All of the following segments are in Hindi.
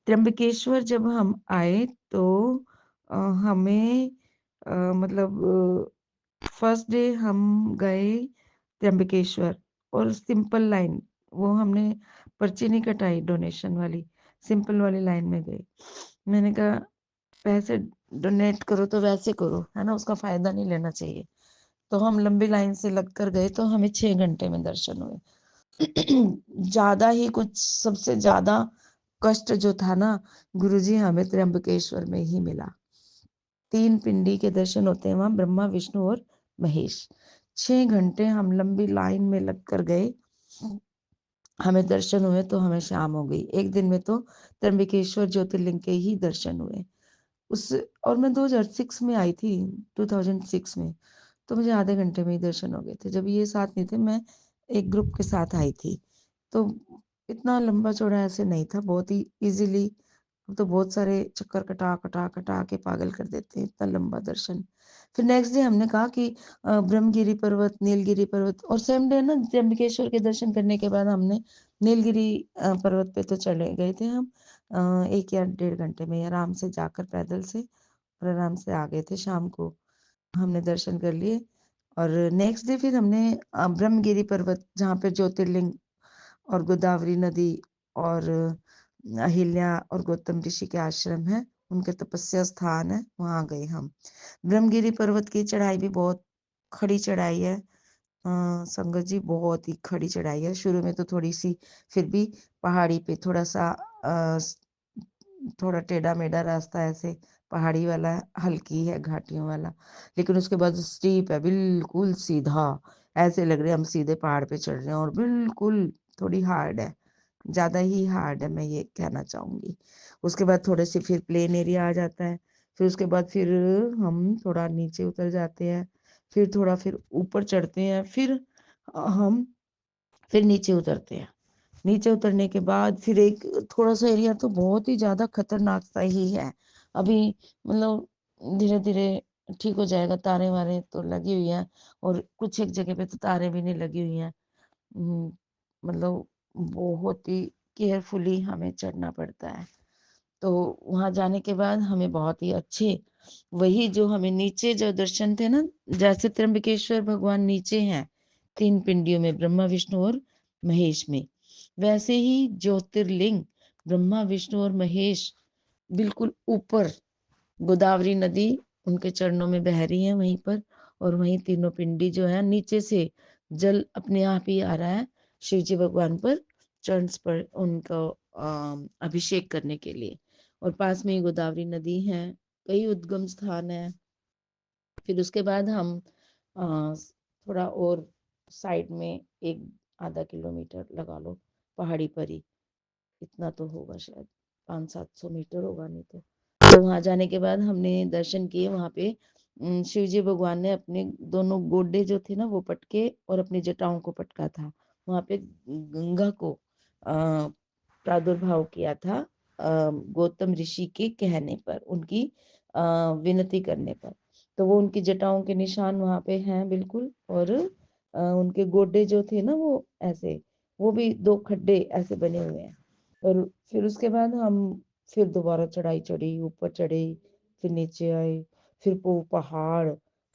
त्र्यंबकेश्वर जब हम आए तो हमें मतलब फर्स्ट डे हम गए त्र्यंबकेश्वर, और सिंपल लाइन, वो हमने पर्ची नहीं कटाई डोनेशन वाली, सिंपल वाली लाइन में गए। मैंने कहा पैसे डोनेट करो तो वैसे करो, है ना, उसका फायदा नहीं लेना चाहिए। तो हम लंबी लाइन से लगकर गए तो हमें 6 घंटे में दर्शन हुए। ज्यादा ही कुछ, सबसे ज्यादा कष्ट जो था ना गुरुजी, हमें त्र्यंबकेश्वर में ही मिला। 3 पिंडी के दर्शन होते हैं वहां, ब्रह्मा विष्णु और महेश। 6 घंटे हम लंबी लाइन में लगकर गए, हमें दर्शन हुए तो हमें शाम हो गई। एक दिन में तो त्र्यंबकेश्वर ज्योतिर्लिंग के ही दर्शन हुए उस। और मैं 2006 में आई थी, 2006 में, तो मुझे आधे घंटे में ही दर्शन हो गए थे। जब ये साथ नहीं थे, मैं एक ग्रुप के साथ आई थी, तो इतना लंबा चौड़ा ऐसे नहीं था, बहुत ही इजीली। अब तो बहुत सारे चक्कर कटा कटा कटा के पागल कर देते हैं, इतना लंबा दर्शन। फिर नेक्स्ट डे हमने कहा कि ब्रह्मगिरी पर्वत, नीलगिरी पर्वत, और सेम डे ना त्र्यंबकेश्वर के दर्शन करने के बाद हमने नीलगिरी पर्वत पे तो चले गए थे हम 1 या 1.5 घंटे में आराम से जाकर पैदल से, और आराम से आ गए थे। शाम को हमने दर्शन कर लिए। और नेक्स्ट डे फिर हमने ब्रह्मगिरी पर्वत, जहाँ पे ज्योतिर्लिंग और गोदावरी नदी और अहिल्या और गौतम ऋषि के आश्रम है, उनके तपस्या स्थान है, वहां गए हम। ब्रह्मगिरी पर्वत की चढ़ाई भी बहुत खड़ी चढ़ाई है संगत जी, बहुत ही खड़ी चढ़ाई है। शुरू में तो थोड़ी सी, फिर भी पहाड़ी पे थोड़ा सा थोड़ा टेढ़ा मेढ़ा रास्ता, ऐसे पहाड़ी वाला, हल्की है घाटियों वाला, लेकिन उसके बाद स्टीप है, बिल्कुल सीधा, ऐसे लग रहा है हम सीधे पहाड़ पे चढ़ रहे हैं। और बिल्कुल थोड़ी हार्ड है, ज्यादा ही हार्ड है, मैं ये कहना चाहूंगी। उसके बाद थोड़े से फिर प्लेन एरिया आ जाता है, फिर उसके बाद फिर हम थोड़ा नीचे उतर जाते हैं, फिर थोड़ा फिर ऊपर चढ़ते हैं, हम फिर नीचे उतरते हैं। नीचे उतरने के बाद फिर एक थोड़ा सा एरिया तो बहुत ही ज्यादा खतरनाक सा ही है अभी, मतलब धीरे धीरे ठीक हो जाएगा। तारे वारे तो लगी हुई हैं, और कुछ एक जगह पे तो तारे भी नहीं लगी हुई हैं। मतलब बहुत ही केयरफुली हमें चढ़ना पड़ता है। तो वहां जाने के बाद हमें बहुत ही अच्छे, वही जो हमें नीचे जो दर्शन थे ना, जैसे त्र्यंबकेश्वर भगवान नीचे हैं 3 पिंडियों में, ब्रह्मा विष्णु और महेश में, वैसे ही ज्योतिर्लिंग ब्रह्मा विष्णु और महेश बिल्कुल ऊपर, गोदावरी नदी उनके चरणों में बह रही है वहीं पर, और वहीं तीनों पिंडी जो है, नीचे से जल अपने आप ही आ रहा है शिव जी भगवान पर, चरण पर उनको अभिषेक करने के लिए। और पास में ही गोदावरी नदी है, कई उद्गम स्थान है। फिर उसके बाद हम थोड़ा और साइड में, 1 आधा किलोमीटर लगा लो, पहाड़ी पर ही, इतना तो होगा शायद, 500-700 मीटर होगा नहीं तो वहां जाने के बाद हमने दर्शन किए। वहां पे शिव जी भगवान ने अपने दोनों गोडे जो थे ना वो पटके, और अपनी जटाओं को पटका था। वहां पे गंगा को प्रादुर्भाव किया था गौतम ऋषि के कहने पर, उनकी विनती करने पर। तो वो उनकी जटाओं के निशान वहां पे हैं बिल्कुल। और उनके गोडे जो थे ना वो ऐसे, वो भी 2 खड्डे ऐसे बने हुए हैं। और फिर उसके बाद हम फिर दोबारा चढ़ाई चढ़ी, ऊपर चढ़े, फिर नीचे आए, फिर वो पहाड़,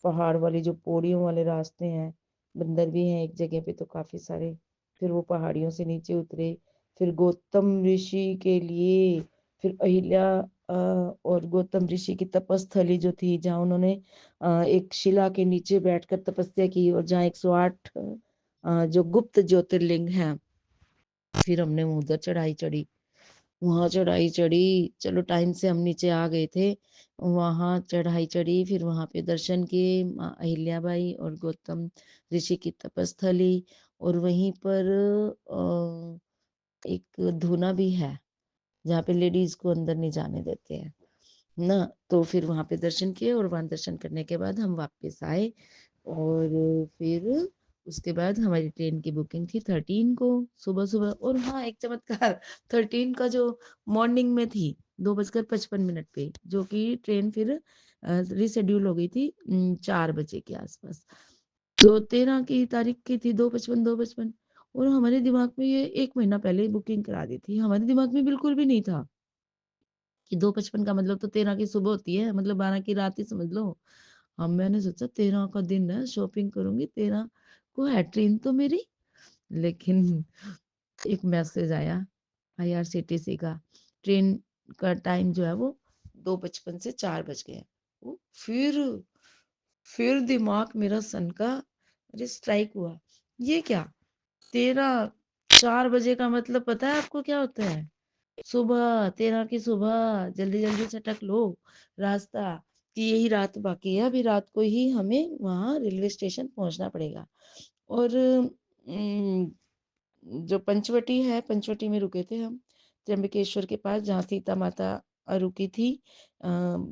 पहाड़ वाली जो पौड़ियों वाले रास्ते हैं, बंदर भी हैं एक जगह पे तो काफी सारे। फिर वो पहाड़ियों से नीचे उतरे, फिर गौतम ऋषि के लिए, फिर अहिल्या और गौतम ऋषि की तपस्थली जो थी, जहाँ उन्होंने एक शिला के नीचे बैठकर तपस्या की, और जहाँ 108 जो गुप्त ज्योतिर्लिंग है, फिर हमने उधर चढ़ाई चढ़ी। वहां चढ़ाई चढ़ी, चलो टाइम से हम नीचे आ गए थे। वहां चढ़ाई चढ़ी, फिर वहां पे दर्शन किए माँ अहिल्याबाई और गौतम ऋषि की तपस्थली। और वहीं पर एक धूना भी है, जहाँ पे लेडीज को अंदर नहीं जाने देते हैं ना। तो फिर वहां पे दर्शन किए, और वहां दर्शन करने के बाद हम वापस आए। और फिर उसके बाद हमारी ट्रेन की बुकिंग थी 13 को, सुबह सुबह। और हाँ, एक चमत्कार, 13 का जो मॉर्निंग में थी, 2:55 पे, जो कि ट्रेन फिर रिशेड्यूल हो गई थी 4 बजे के आसपास। तो 13 की तारीख की थी, 2:55 और हमारे दिमाग में ये 1 महीना पहले ही बुकिंग करा दी थी, हमारे दिमाग में बिल्कुल भी नहीं था। कि 2:55 का मतलब तो 13 की सुबह होती है, मतलब 12 की रात ही समझ लो। अब मैंने सोचा 13 का दिन है, शॉपिंग करूँगी, 13 को है ट्रेन तो मेरी। लेकिन एक मैसेज आया आईआरसीटीसी का, ट्रेन का टाइम जो है वो 2:55 से 4 बज गए हैं। वो फिर दिमाग मेरा सनका, मुझे स्ट्राइक हुआ। ये क्या? 13 4 बजे का मतलब पता है आपको क्या होता है? सुबह, 13 की सुबह, जल्दी-जल्दी से टक लो रास्ता, कि यही रात बाकी है, अभी रात को ही हमें वहाँ रेलवे स्टेशन पहुँचना पड़ेगा। और जो पंचवटी है, पंचवटी में रुके थे हम, त्र्यंबकेश्वर के पास, जहाँ सीता माता रुकी थी।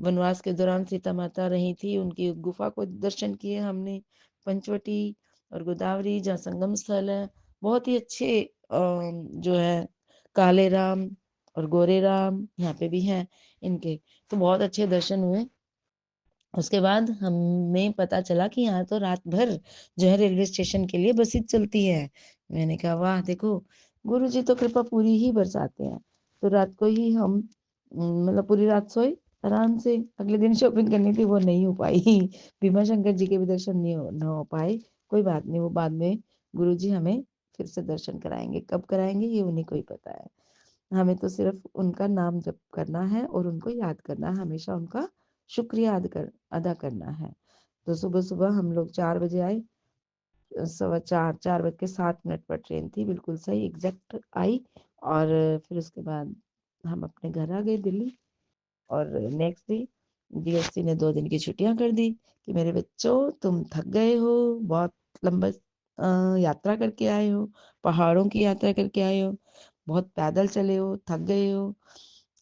वनवास के दौरान सीता माता रही थी, उनकी गुफा को दर्शन किए हमने। पंचवटी और गोदावरी जहाँ संगम स्थल है, बहुत ही अच्छे जो है काले राम और गोरे राम यहाँ पे भी हैं इनके, तो बहुत अच्छे दर्शन हुए। उसके बाद हमें पता चला कि यहाँ तो रात भर जो है रेलवे स्टेशन के लिए बसें चलती है। मैंने कहा वाह देखो, गुरु जी तो कृपा पूरी ही बरसाते हैं। तो रात को ही हम मतलब पूरी रात सोए आराम से। अगले दिन शॉपिंग करनी थी, वो नहीं हो पाई। भीमा शंकर जी के भी दर्शन नहीं न हो पाए। कोई बात नहीं, वो बाद में गुरु जी हमें फिर से दर्शन कराएंगे, कब कराएंगे ये उन्हीं को ही पता है। हमें तो सिर्फ उनका नाम जप करना है और उनको याद करना है, हमेशा उनका शुक्रिया अदा करना है। तो सुबह-सुबह हम लोग 4 बजे आए, सवा 4 बज के 7 मिनट पर ट्रेन थी, बिल्कुल सही एग्ज़ैक्ट आई। और फिर उसके बाद हम अपने घर आ गए दिल्ली। और नेक्स्ट डे डीएससी ने 2 दिन की छुट्टियाँ कर दी कि मेरे बच्चों तुम थक गए हो, बहुत लंबा यात्रा करके आए हो, पहाड़ों की यात्रा करके आए हो, बहुत पैदल चले हो, थक गए हो।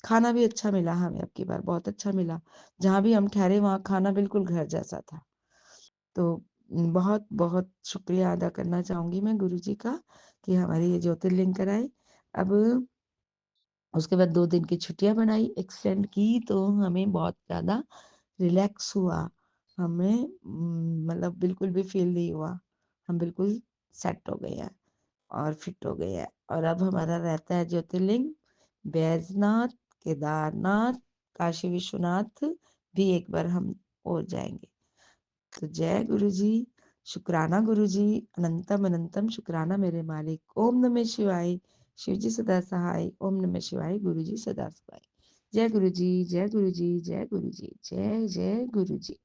खाना भी अच्छा मिला हमें, अब की बार बहुत अच्छा मिला। जहाँ भी हम ठहरे वहाँ खाना बिल्कुल घर जैसा था। तो बहुत-बहुत शुक्रिया अदा करना चाहूँगी मैं गुरुजी का कि हमारी ये ज्योतिर्लिंग कराए। अब उसके बाद 2 दिन की छुट्टियाँ बनाई, एक्सटेंड की, तो हमें बहुत ज़्यादा रिलैक्स हुआ। हमें मतलब बिल्कुल भी फ़ील नहीं हुआ। हम बिल्कुल सेट हो गए हैं और फिट हो गए हैं। और अब हमारा रहता है ज्योतिर्लिंग बैजनाथ, केदारनाथ, काशी विश्वनाथ भी एक बार हम और जाएँगे। तो जय गुरुजी, शुक्राना गुरुजी, अनंतम अनंतम शुक्राना मेरे मालिक। ओम नमः शिवाय, शिव जी सदा सहाय। ओम नमः शिवाय, गुरुजी सदा सहाय। जय गुरुजी, जय गुरुजी, जय गुरुजी, जय जय गुरुजी।